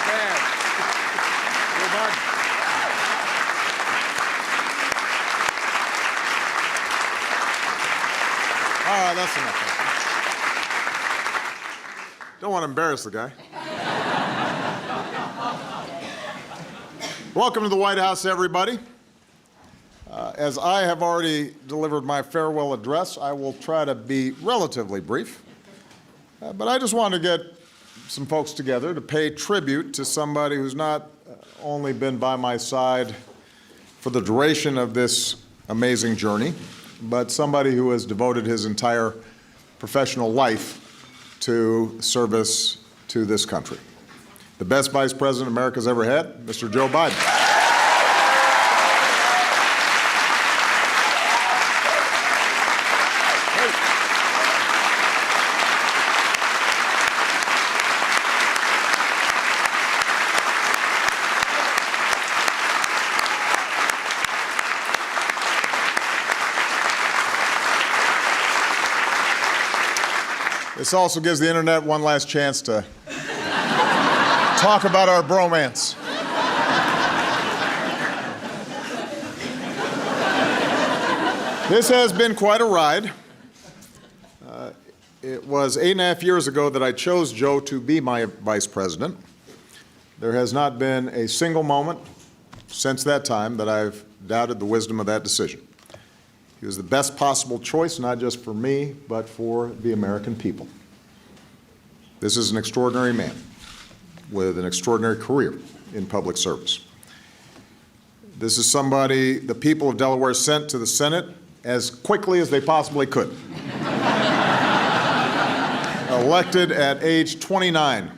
bad. Move on. All right, that's enough. Don't want to embarrass the guy. Welcome to the White House, everybody. As I have already delivered my farewell address, I will try to be relatively brief. But I just want to get some folks together to pay tribute to somebody who's not only been by my side for the duration of this amazing journey, but somebody who has devoted his entire professional life to service to this country. The best Vice President America's ever had, Mr. Joe Biden. This also gives the internet one last chance to talk about our bromance. This has been quite a ride. It was 8.5 years ago that I chose Joe to be my vice president. There has not been a single moment since that time that I've doubted the wisdom of that decision. He was the best possible choice, not just for me, but for the American people. This is an extraordinary man with an extraordinary career in public service. This is somebody the people of Delaware sent to the Senate as quickly as they possibly could. Elected at age 29.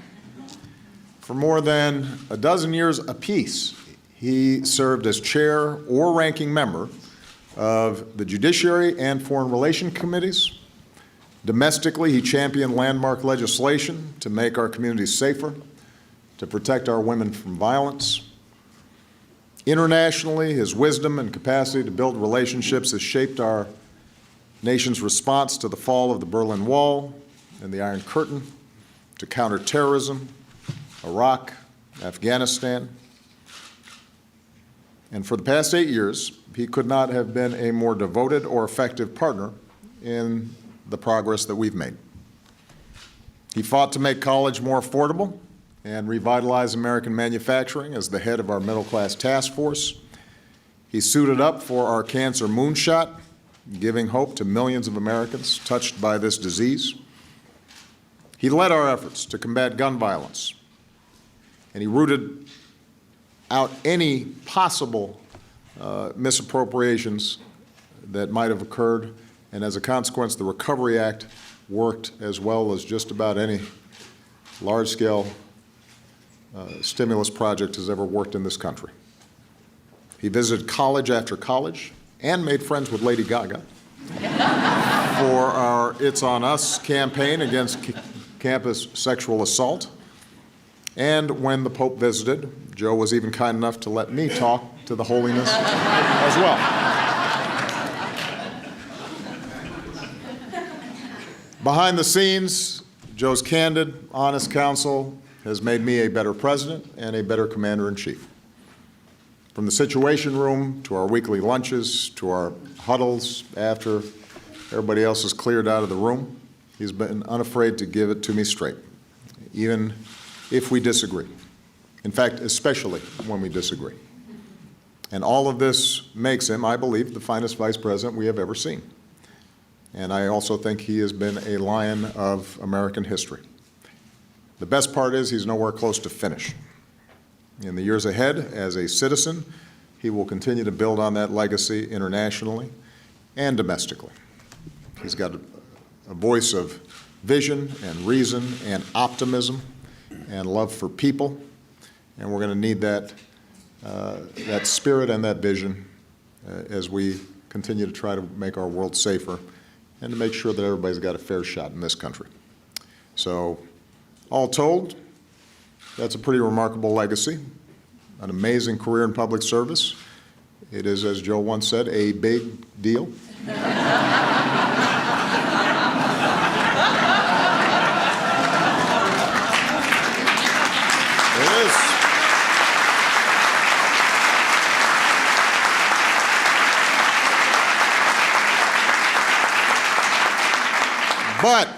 For more than a dozen years apiece, he served as chair or ranking member of the Judiciary and Foreign Relations Committees. Domestically, he championed landmark legislation to make our communities safer, to protect our women from violence. Internationally, his wisdom and capacity to build relationships has shaped our nation's response to the fall of the Berlin Wall and the Iron Curtain, to counter terrorism, Iraq, Afghanistan. And for the past 8 years, he could not have been a more devoted or effective partner in the progress that we've made. He fought to make college more affordable and revitalize American manufacturing as the head of our middle-class task force. He suited up for our cancer moonshot, giving hope to millions of Americans touched by this disease. He led our efforts to combat gun violence, and he rooted out any possible misappropriations that might have occurred, and as a consequence, the Recovery Act worked as well as just about any large-scale stimulus project has ever worked in this country. He visited college after college and made friends with Lady Gaga for our It's On Us campaign against campus sexual assault. And when the Pope visited, Joe was even kind enough to let me talk to the holiness as well. Behind the scenes, Joe's candid, honest counsel has made me a better president and a better commander-in-chief. From the Situation Room to our weekly lunches to our huddles after everybody else is cleared out of the room, he's been unafraid to give it to me straight, even if we disagree. In fact, especially when we disagree. And all of this makes him, I believe, the finest vice president we have ever seen. And I also think he has been a lion of American history. The best part is he's nowhere close to finish. In the years ahead, as a citizen, he will continue to build on that legacy internationally and domestically. He's got a voice of vision and reason and optimism and love for people, and we're going to need that spirit and that vision as we continue to try to make our world safer and to make sure that everybody's got a fair shot in this country. So, all told, that's a pretty remarkable legacy, an amazing career in public service. It is, as Joe once said, a big deal. It is. But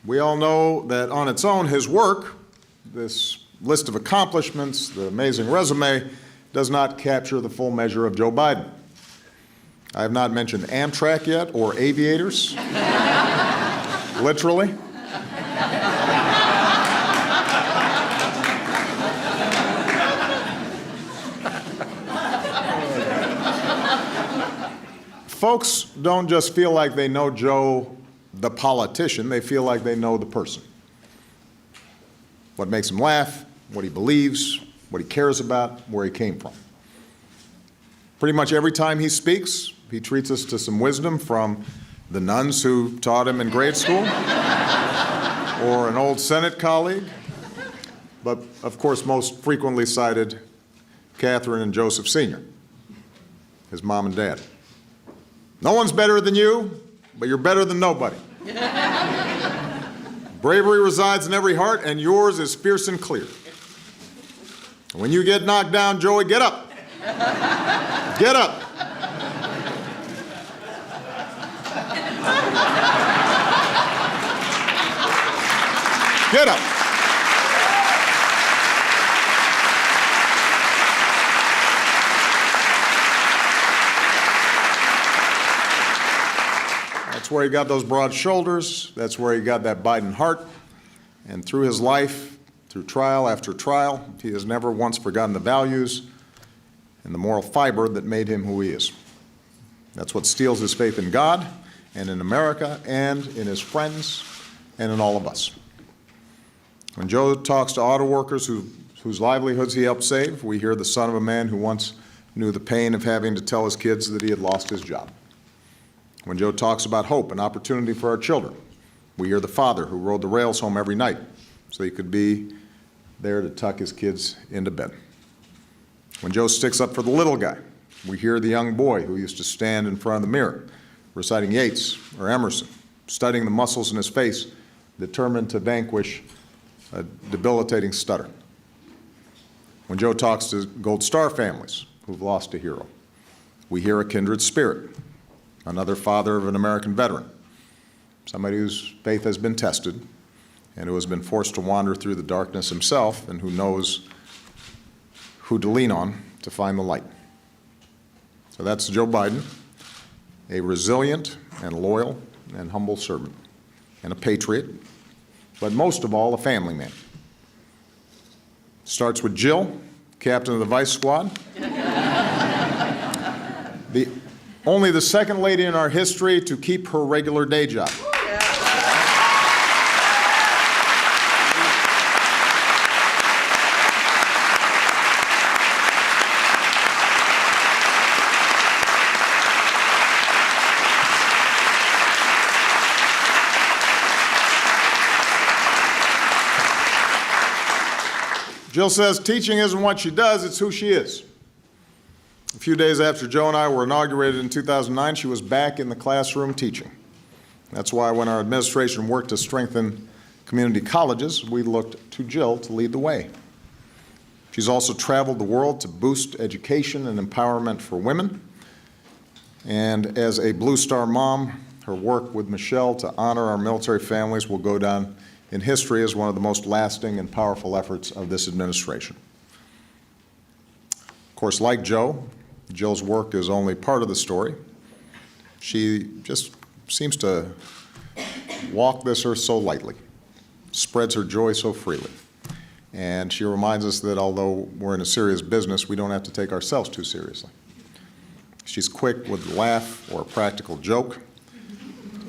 we all know that on its own, his work, this list of accomplishments, the amazing resume, does not capture the full measure of Joe Biden. I have not mentioned Amtrak yet or aviators, literally. Folks don't just feel like they know Joe, the politician, they feel like they know the person. What makes him laugh, what he believes, what he cares about, where he came from. Pretty much every time he speaks, he treats us to some wisdom from the nuns who taught him in grade school, or an old Senate colleague, but of course most frequently cited Catherine and Joseph Sr., his mom and dad. No one's better than you, but you're better than nobody. Bravery resides in every heart, and yours is fierce and clear. When you get knocked down, Joey, get up. Get up. Get up. That's where he got those broad shoulders. That's where he got that Biden heart. And through his life, through trial after trial, he has never once forgotten the values and the moral fiber that made him who he is. That's what steels his faith in God and in America and in his friends and in all of us. When Joe talks to auto workers whose livelihoods he helped save, we hear the son of a man who once knew the pain of having to tell his kids that he had lost his job. When Joe talks about hope and opportunity for our children, we hear the father who rode the rails home every night so he could be there to tuck his kids into bed. When Joe sticks up for the little guy, we hear the young boy who used to stand in front of the mirror, reciting Yeats or Emerson, studying the muscles in his face, determined to vanquish a debilitating stutter. When Joe talks to Gold Star families who've lost a hero, we hear a kindred spirit, another father of an American veteran, somebody whose faith has been tested and who has been forced to wander through the darkness himself and who knows who to lean on to find the light. So that's Joe Biden, a resilient and loyal and humble servant, and a patriot, but most of all, a family man. Starts with Jill, captain of the Vice Squad. Only the second lady in our history to keep her regular day job. Jill says teaching isn't what she does, it's who she is. A few days after Joe and I were inaugurated in 2009, she was back in the classroom teaching. That's why when our administration worked to strengthen community colleges, we looked to Jill to lead the way. She's also traveled the world to boost education and empowerment for women. And as a Blue Star mom, her work with Michelle to honor our military families will go down in history as one of the most lasting and powerful efforts of this administration. Of course, like Joe, Jill's work is only part of the story. She just seems to walk this earth so lightly, spreads her joy so freely. And she reminds us that although we're in a serious business, we don't have to take ourselves too seriously. She's quick with a laugh or a practical joke,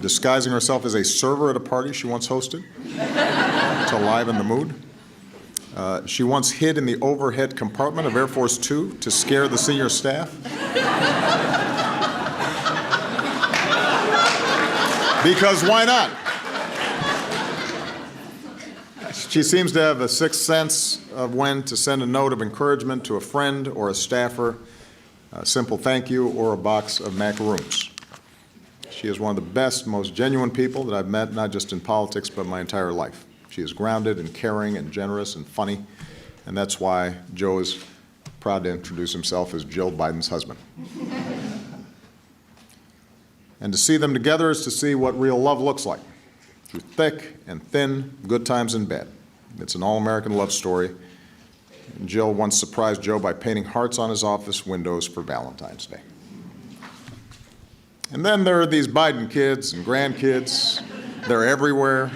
disguising herself as a server at a party she once hosted to liven the mood. She once hid in the overhead compartment of Air Force Two to scare the senior staff. Because why not? She seems to have a sixth sense of when to send a note of encouragement to a friend or a staffer, a simple thank you, or a box of macaroons. She is one of the best, most genuine people that I've met, not just in politics, but my entire life. She is grounded and caring and generous and funny, and that's why Joe is proud to introduce himself as Jill Biden's husband. And to see them together is to see what real love looks like, through thick and thin, good times and bad. It's an all-American love story. And Jill once surprised Joe by painting hearts on his office windows for Valentine's Day. And then there are these Biden kids and grandkids. They're everywhere.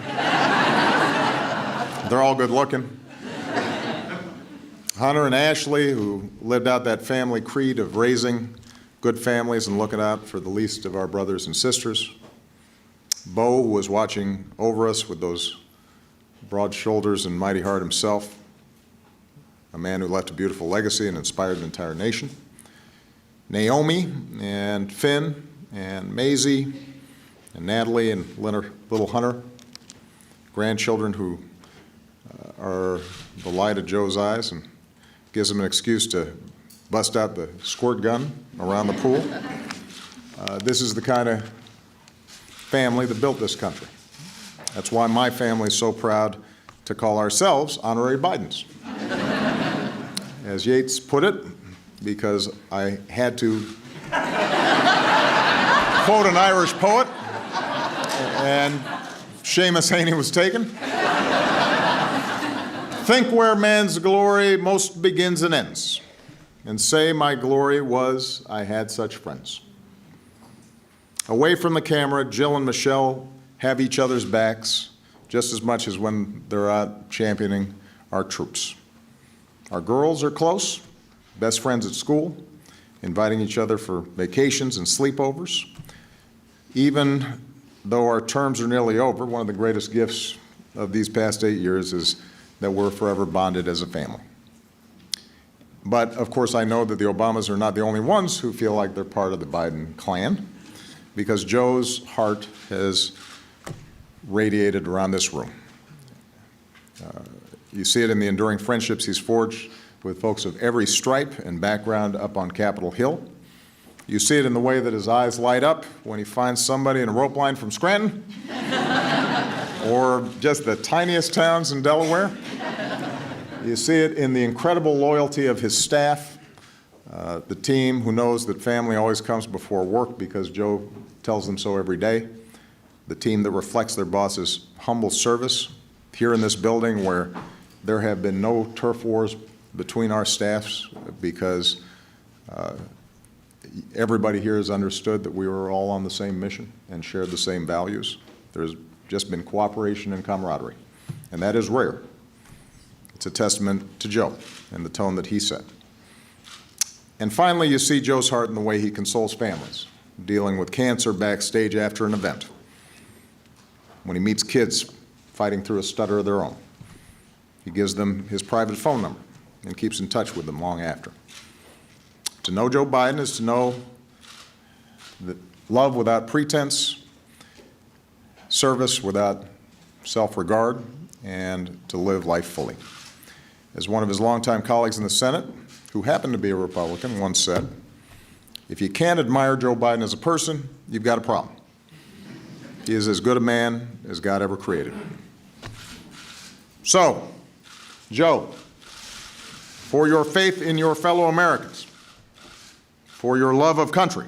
They're all good looking. Hunter and Ashley, who lived out that family creed of raising good families and looking out for the least of our brothers and sisters. Bo was watching over us with those broad shoulders and mighty heart himself, a man who left a beautiful legacy and inspired an entire nation. Naomi and Finn and Maisie and Natalie and little Hunter, grandchildren who are the light of Joe's eyes and gives him an excuse to bust out the squirt gun around the pool. This is the kind of family that built this country. That's why my family is so proud to call ourselves honorary Bidens. As Yeats put it, because I had to quote an Irish poet, and Seamus Heaney was taken. Think where man's glory most begins and ends, and say my glory was I had such friends. Away from the camera, Jill and Michelle have each other's backs just as much as when they're out championing our troops. Our girls are close, best friends at school, inviting each other for vacations and sleepovers. Even though our terms are nearly over, one of the greatest gifts of these past 8 years is that we're forever bonded as a family. But of course, I know that the Obamas are not the only ones who feel like they're part of the Biden clan, because Joe's heart has radiated around this room. You see it in the enduring friendships he's forged with folks of every stripe and background up on Capitol Hill. You see it in the way that his eyes light up when he finds somebody in a rope line from Scranton or just the tiniest towns in Delaware. You see it in the incredible loyalty of his staff, the team who knows that family always comes before work because Joe tells them so every day, the team that reflects their boss's humble service here in this building where there have been no turf wars between our staffs because everybody here has understood that we were all on the same mission and shared the same values. There's just been cooperation and camaraderie, and that is rare. It's a testament to Joe and the tone that he set. And finally, you see Joe's heart in the way he consoles families, dealing with cancer backstage after an event, when he meets kids fighting through a stutter of their own. He gives them his private phone number and keeps in touch with them long after. To know Joe Biden is to know that love without pretense, service without self-regard, and to live life fully. As one of his longtime colleagues in the Senate, who happened to be a Republican, once said, if you can't admire Joe Biden as a person, you've got a problem. He is as good a man as God ever created. So, Joe, for your faith in your fellow Americans, for your love of country,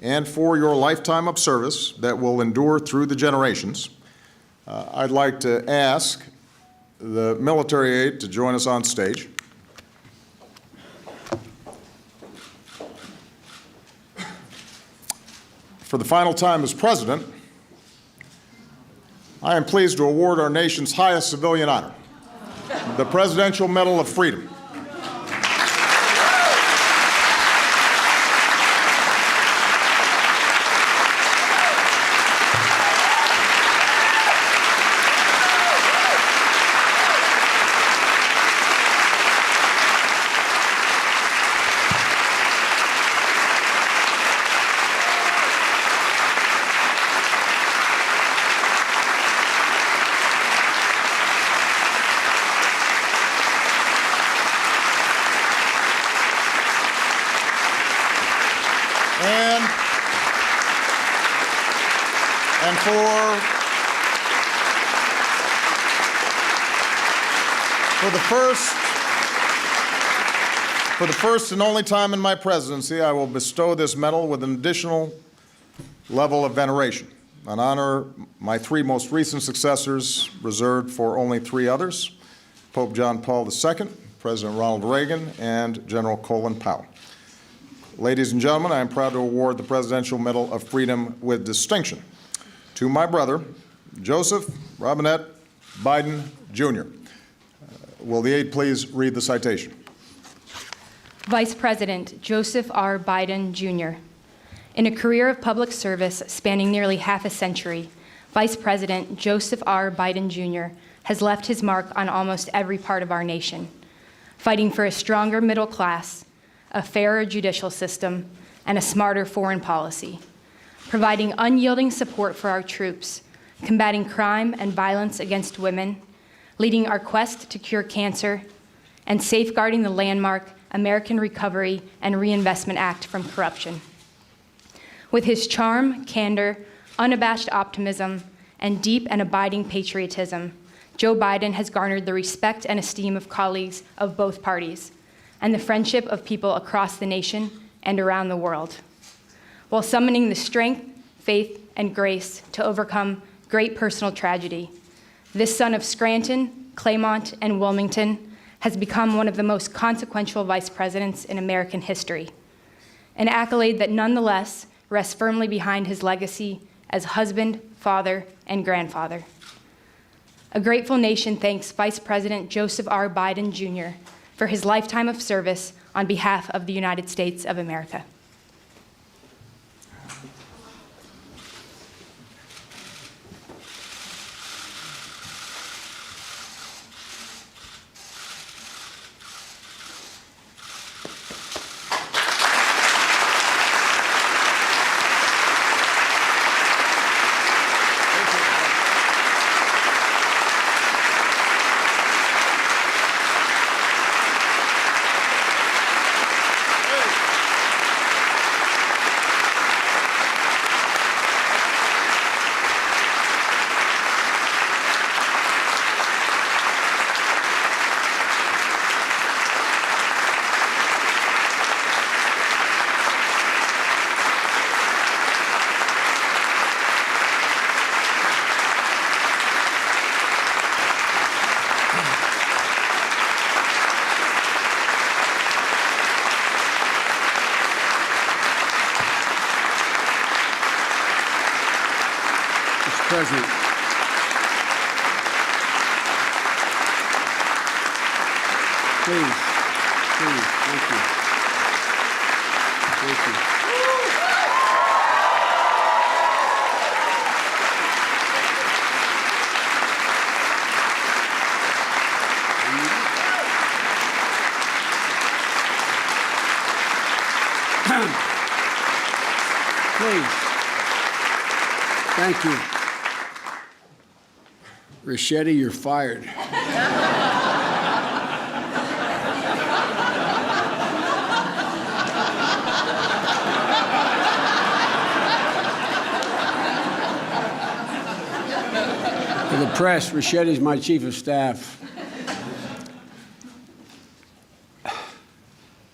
and for your lifetime of service that will endure through the generations, I'd like to ask the military aide to join us on stage. For the final time as president, I am pleased to award our nation's highest civilian honor, the Presidential Medal of Freedom. And for the first and only time in my presidency, I will bestow this medal with an additional level of veneration, an honor my three most recent successors reserved for only three others: Pope John Paul II, President Ronald Reagan, and General Colin Powell. Ladies and gentlemen, I am proud to award the Presidential Medal of Freedom with distinction to my brother, Joseph Robinette Biden, Jr. Will the aide please read the citation? Vice President Joseph R. Biden, Jr. In a career of public service spanning nearly half a century, Vice President Joseph R. Biden, Jr. has left his mark on almost every part of our nation, fighting for a stronger middle class, a fairer judicial system, and a smarter foreign policy, providing unyielding support for our troops, combating crime and violence against women, leading our quest to cure cancer, and safeguarding the landmark American Recovery and Reinvestment Act from corruption. With his charm, candor, unabashed optimism, and deep and abiding patriotism, Joe Biden has garnered the respect and esteem of colleagues of both parties, and the friendship of people across the nation and around the world, while summoning the strength, faith, and grace to overcome great personal tragedy. This son of Scranton, Claymont, and Wilmington has become one of the most consequential vice presidents in American history, an accolade that nonetheless rests firmly behind his legacy as husband, father, and grandfather. A grateful nation thanks Vice President Joseph R. Biden, Jr. for his lifetime of service on behalf of the United States of America. President. Please, thank you. Thank you. Please. Thank you. Ricchetti, you're fired. For the press, Ricchetti's my chief of staff.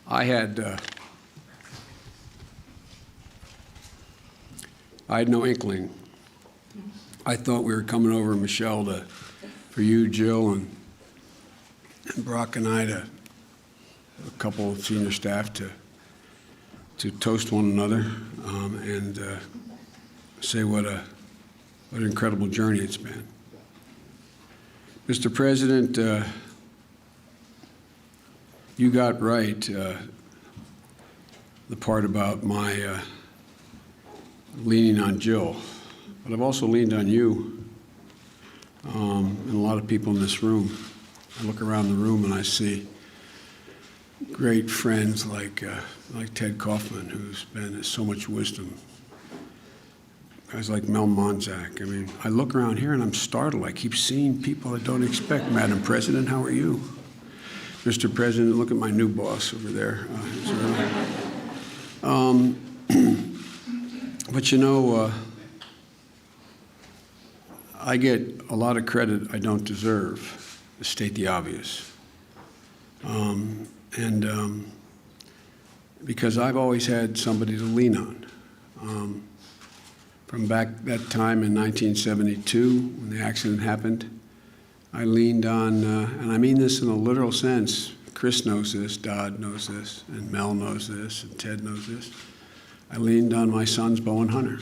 I had no inkling. I thought we were coming over, Michelle, for you, Jill, and Brock and I, a couple of senior staff, to toast one another and say what an incredible journey it's been. Mr. President, you got right the part about my leaning on Jill. But I've also leaned on you and a lot of people in this room. I look around the room and I see great friends like Ted Kaufman, who's been so much wisdom. Guys like Mel Monzak. I mean, I look around here and I'm startled. I keep seeing people I don't expect. Madam President, how are you? Mr. President, look at my new boss over there. But you know, I get a lot of credit I don't deserve, to state the obvious. Because I've always had somebody to lean on. From back that time in 1972, when the accident happened, I leaned on, and I mean this in a literal sense, Chris knows this, Dodd knows this, and Mel knows this, and Ted knows this. I leaned on my sons, Bo and Hunter.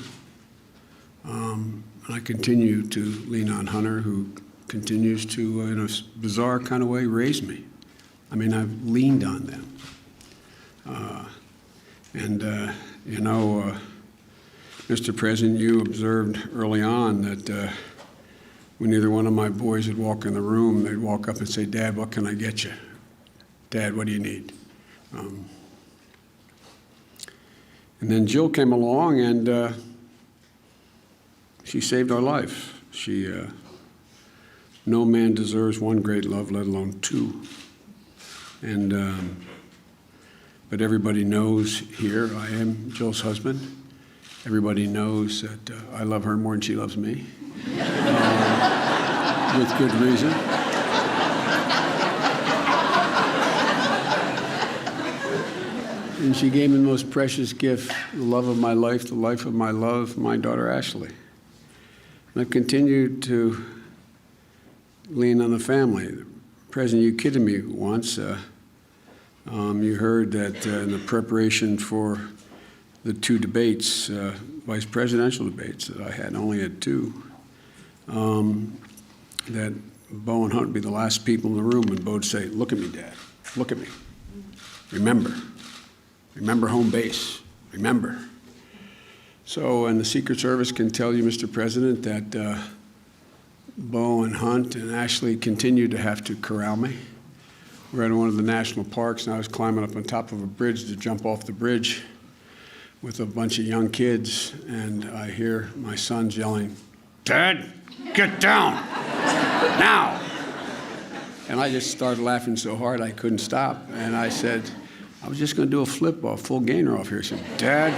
And I continue to lean on Hunter, who continues to, in a bizarre kind of way, raise me. I mean, I've leaned on them. You know, Mr. President, you observed early on that when either one of my boys would walk in the room, they'd walk up and say, "Dad, what can I get you? Dad, what do you need?" And then Jill came along, and she saved our life. No man deserves one great love, let alone two. But everybody knows here I am Jill's husband. Everybody knows that I love her more than she loves me, with good reason. And she gave me the most precious gift, the love of my life, the life of my love, my daughter Ashley. And I've continued to lean on the family. President, you kidded me once. You heard that in the preparation for the two debates, vice presidential debates that I had, only had two, that Bo and Hunt would be the last people in the room, and Bo would say, "Look at me, Dad, look at me. Remember home base, remember." So, and the Secret Service can tell you, Mr. President, that Bo and Hunt and Ashley continue to have to corral me. We're at one of the national parks, and I was climbing up on top of a bridge to jump off the bridge with a bunch of young kids, and I hear my sons yelling, "Dad, get down, now!" And I just started laughing so hard I couldn't stop, and I said, "I was just going to do a flip off, full gainer off here." He said, "Dad,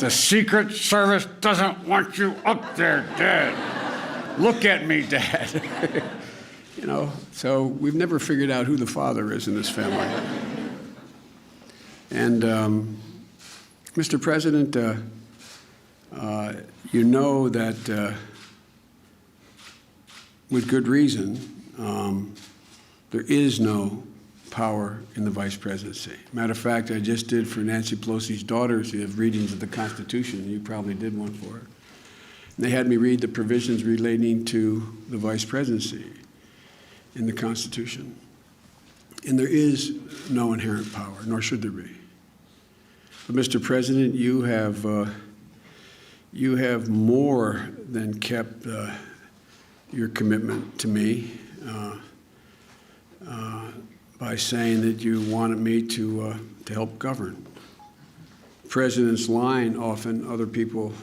the Secret Service doesn't want you up there, Dad. Look at me, Dad." You know, so we've never figured out who the father is in this family. And Mr. President, you know that with good reason, there is no power in the vice presidency. Matter of fact, I just did for Nancy Pelosi's daughters, you have readings of the Constitution. You probably did one for her. And they had me read the provisions relating to the vice presidency in the Constitution. And there is no inherent power, nor should there be. But Mr. President, you have more than kept your commitment to me by saying that you wanted me to help govern. The President's line often, other people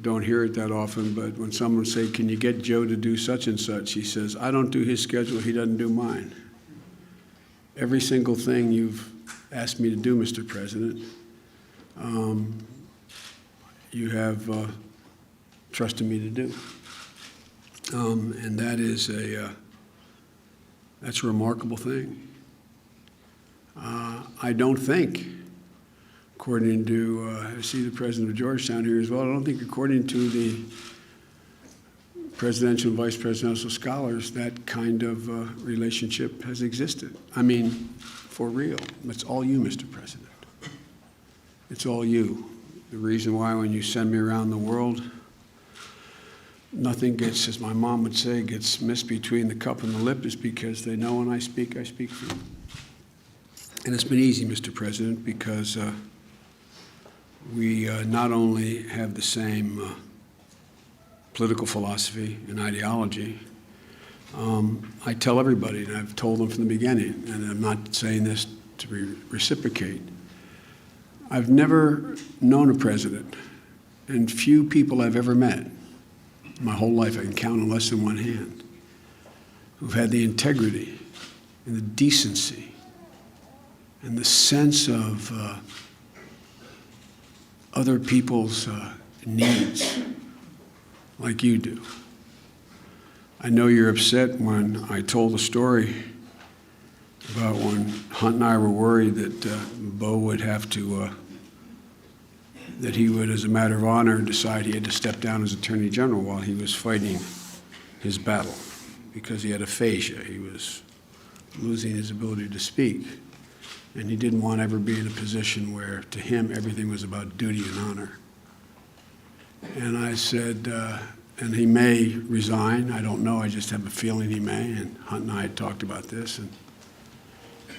don't hear it that often, but when someone say, "Can you get Joe to do such and such?" he says, "I don't do his schedule, he doesn't do mine." Every single thing you've asked me to do, Mr. President, you have trusted me to do. And that is that's a remarkable thing. I don't think, according to, I see the president of Georgetown here as well, I don't think according to the presidential and vice presidential scholars that kind of relationship has existed. I mean, for real. It's all you, Mr. President. It's all you. The reason why when you send me around the world, nothing gets, as my mom would say, gets missed between the cup and the lip is because they know when I speak for them. And it's been easy, Mr. President, because we not only have the same political philosophy and ideology, I tell everybody, and I've told them from the beginning, and I'm not saying this to reciprocate, I've never known a president, and few people I've ever met, my whole life I can count on less than one hand, who've had the integrity and the decency and the sense of other people's needs like you do. I know you're upset when I told the story about when Hunt and I were worried that Bo would have to that he would, as a matter of honor, decide he had to step down as Attorney General while he was fighting his battle because he had aphasia. He was losing his ability to speak. And he didn't want to ever be in a position where, to him, everything was about duty and honor. And I said, and he may resign. I don't know. I just have a feeling he may. And Hunt and I had talked about this. And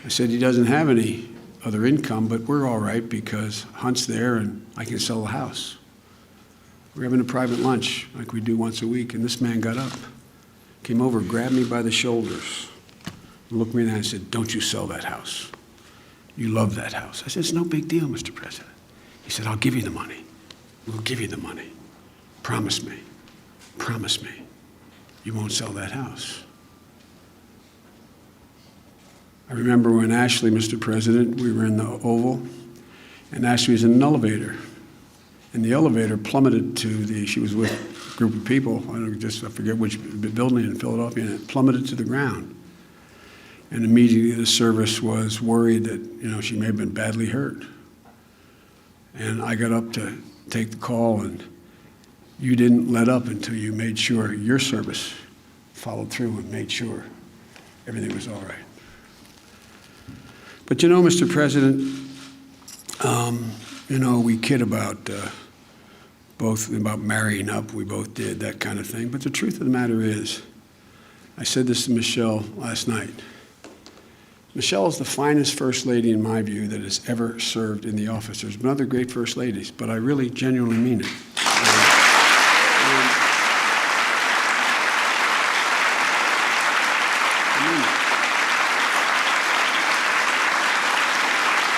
I said, he doesn't have any other income, but we're all right because Hunt's there and I can sell the house. We're having a private lunch like we do once a week. And this man got up, came over, grabbed me by the shoulders, and looked me in the eye and said, don't you sell that house. You love that house. I said, it's no big deal, Mr. President. He said, I'll give you the money. We'll give you the money. Promise me. Promise me. You won't sell that house. I remember when Ashley, Mr. President, we were in the Oval, and Ashley was in an elevator. And the elevator plummeted to she was with a group of people, I forget which building in Philadelphia, and it plummeted to the ground. And immediately the service was worried that, she may have been badly hurt. And I got up to take the call, and you didn't let up until you made sure your service followed through and made sure everything was all right. But Mr. President, we kid about both about marrying up. We both did that kind of thing. But the truth of the matter is, I said this to Michelle last night. Michelle is the finest first lady, in my view, that has ever served in the office. There's been other great first ladies, but I really genuinely mean it.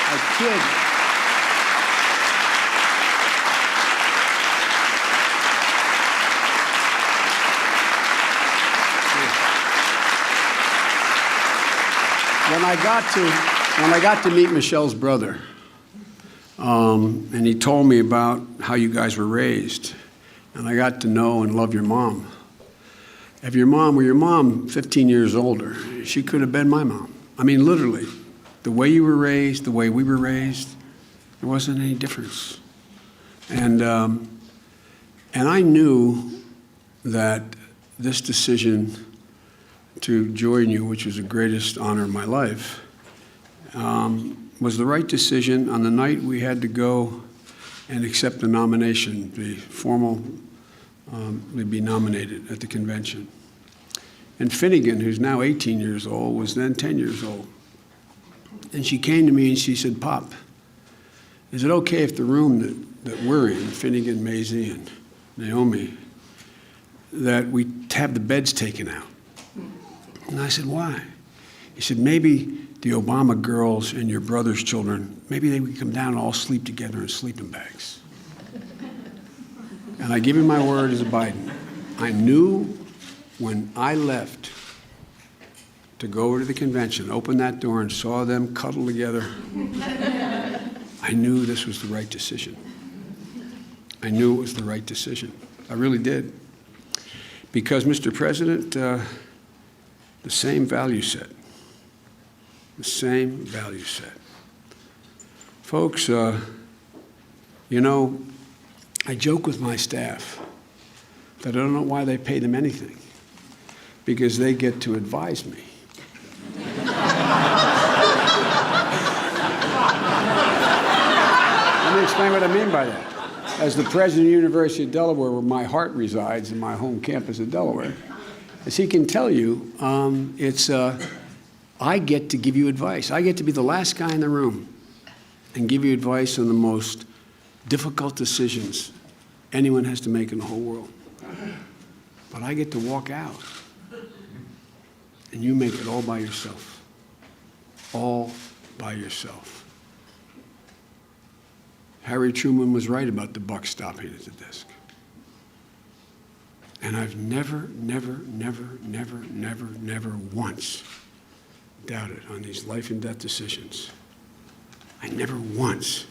I kid. When I got to meet Michelle's brother, and he told me about how you guys were raised, and I got to know and love your mom. If your mom 15 years older, she could have been my mom. I mean, literally, the way you were raised, the way we were raised, there wasn't any difference. And I knew that this decision to join you, which was the greatest honor of my life, was the right decision on the night we had to go and accept the nomination, be be nominated at the convention. And Finnegan, who's now 18 years old, was then 10 years old. And she came to me and she said, Pop, is it okay if the room that we're in, Finnegan, Maisie, and Naomi, that we have the beds taken out? And I said, why? He said, maybe the Obama girls and your brother's children, maybe they would come down and all sleep together in sleeping bags. And I give you my word as a Biden. I knew when I left to go over to the convention, opened that door and saw them cuddle together, I knew this was the right decision. I knew it was the right decision. I really did. Because, Mr. President, the same value set. The same value set. Folks, I joke with my staff that I don't know why they pay them anything, because they get to advise me. Let me explain what I mean by that. As the president of the University of Delaware, where my heart resides in my home campus of Delaware, as he can tell you, I get to give you advice. I get to be the last guy in the room and give you advice on the most difficult decisions anyone has to make in the whole world. But I get to walk out, and you make it all by yourself. All by yourself. Harry Truman was right about the buck stopping at the desk. And I've never once doubted on these life and death decisions. I never once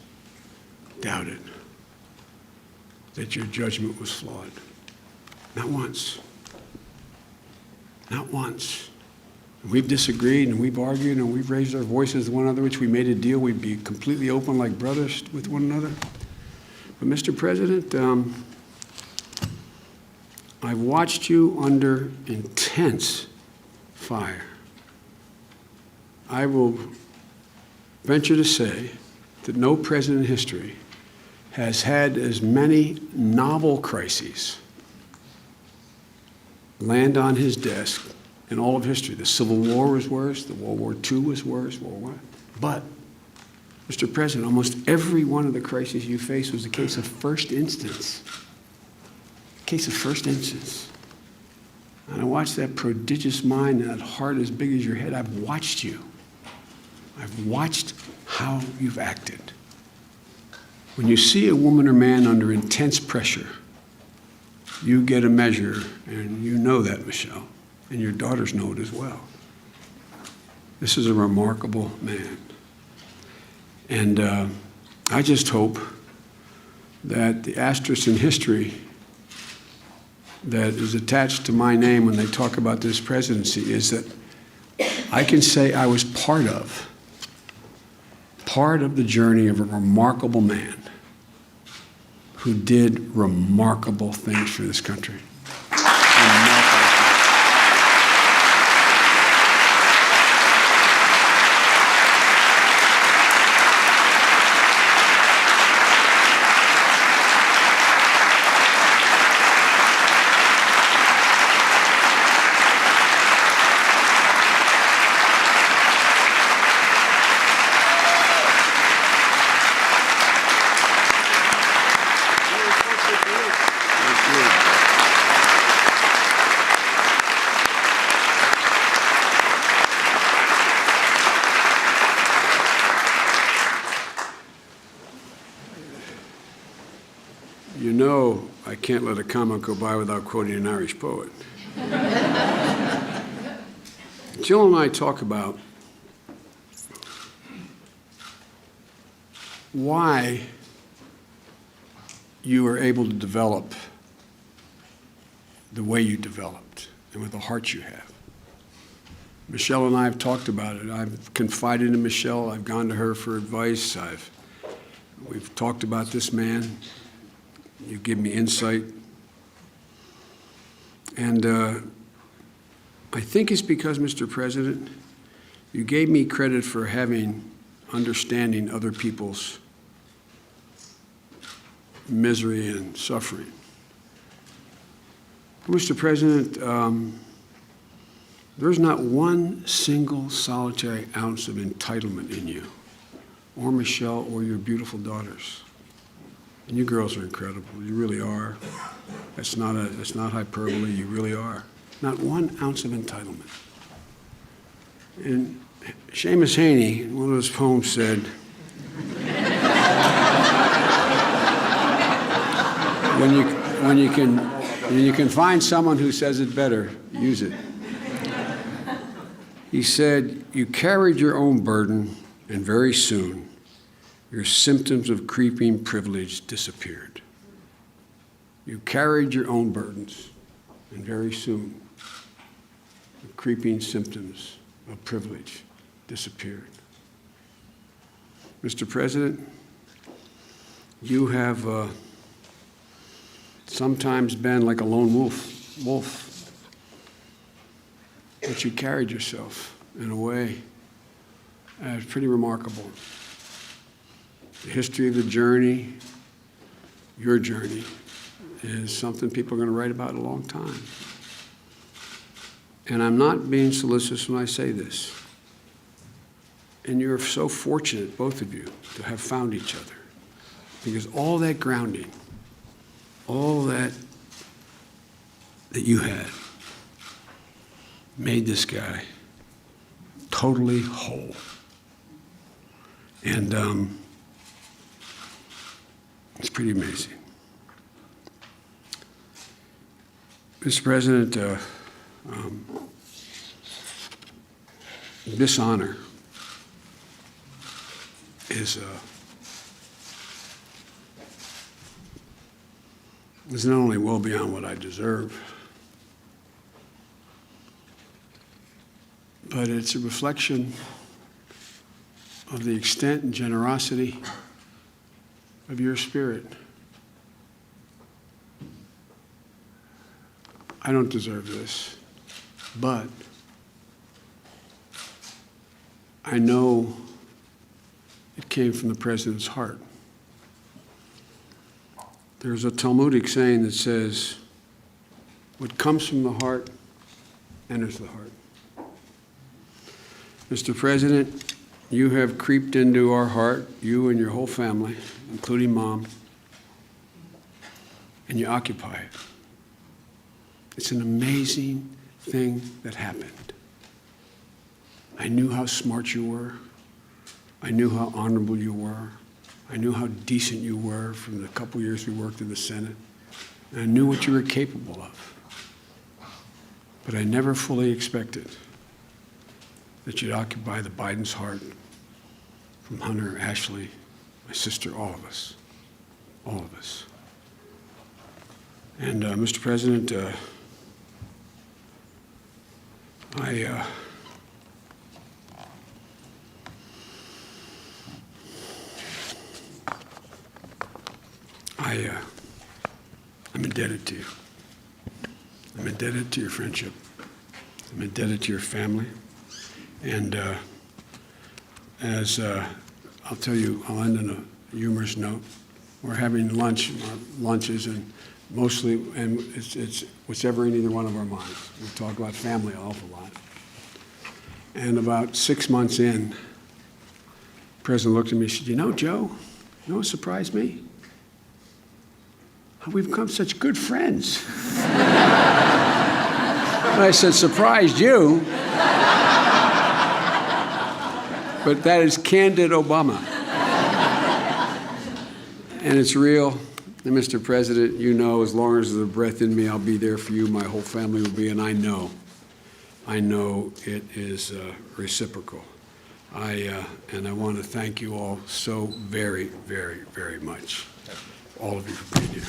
doubted that your judgment was flawed. Not once. Not once. We've disagreed and we've argued and we've raised our voices to one another, which we made a deal we'd be completely open like brothers with one another. But, Mr. President, I've watched you under intense fire. I will venture to say that no president in history has had as many novel crises land on his desk in all of history. The Civil War was worse, the World War II was worse, World War I. But, Mr. President, almost every one of the crises you faced was a case of first instance. Case of first instance. And I watched that prodigious mind and that heart as big as your head. I've watched you. I've watched how you've acted. When you see a woman or man under intense pressure, you get a measure, and you know that, Michelle, and your daughters know it as well. This is a remarkable man. And I just hope that the asterisk in history that is attached to my name when they talk about this presidency is that I can say I was part of the journey of a remarkable man who did remarkable things for this country. You know, I can't let a comment go by without quoting an Irish poet. Jill and I talk about why you were able to develop the way you developed and with the heart you have. Michelle and I have talked about it. I've confided in Michelle. I've gone to her for advice. We've talked about this man. You give me insight. And I think it's because, Mr. President, you gave me credit for understanding other people's misery and suffering. Mr. President, there's not one single solitary ounce of entitlement in you, or Michelle, or your beautiful daughters. And you girls are incredible. You really are. That's not hyperbole. You really are. Not 1 ounce of entitlement. And Seamus Heaney, in one of his poems, said, when you can find someone who says it better, use it. He said, "You carried your own burden, and very soon, your symptoms of creeping privilege disappeared." You carried your own burdens, and very soon, the creeping symptoms of privilege disappeared. Mr. President, you have sometimes been like a lone wolf, but you carried yourself in a way that's pretty remarkable. The history of the journey, your journey, is something people are going to write about in a long time. And I'm not being solicitous when I say this. And you're so fortunate, both of you, to have found each other. Because all that grounding, all that you had, made this guy totally whole. And it's pretty amazing. Mr. President, this honor is not only well beyond what I deserve, but it's a reflection of the extent and generosity of your spirit I don't deserve this, but I know it came from the president's heart. There's a Talmudic saying that says, what comes from the heart enters the heart. Mr. President, you have creeped into our heart, you and your whole family, including Mom, and you occupy it. It's an amazing thing that happened. I knew how smart you were. I knew how honorable you were. I knew how decent you were from the couple years we worked in the Senate. And I knew what you were capable of. But I never fully expected that you'd occupy the Biden's heart, from Hunter, Ashley, my sister, all of us. All of us. And, Mr. President, I'm indebted to you. I'm indebted to your friendship. I'm indebted to your family. And I'll tell you, I'll end on a humorous note. We're having lunches, and mostly, and it's whatever in either one of our minds. We talk about family an awful lot. And about 6 months in, the president looked at me and said, you know, Joe, you know what surprised me? How we've become such good friends. And I said, surprised you? But that is candid Obama. And it's real. And Mr. President, you know, as long as there's a breath in me, I'll be there for you. My whole family will be, and I know it is reciprocal. And I want to thank you all so very, very, very much. All of you for being here.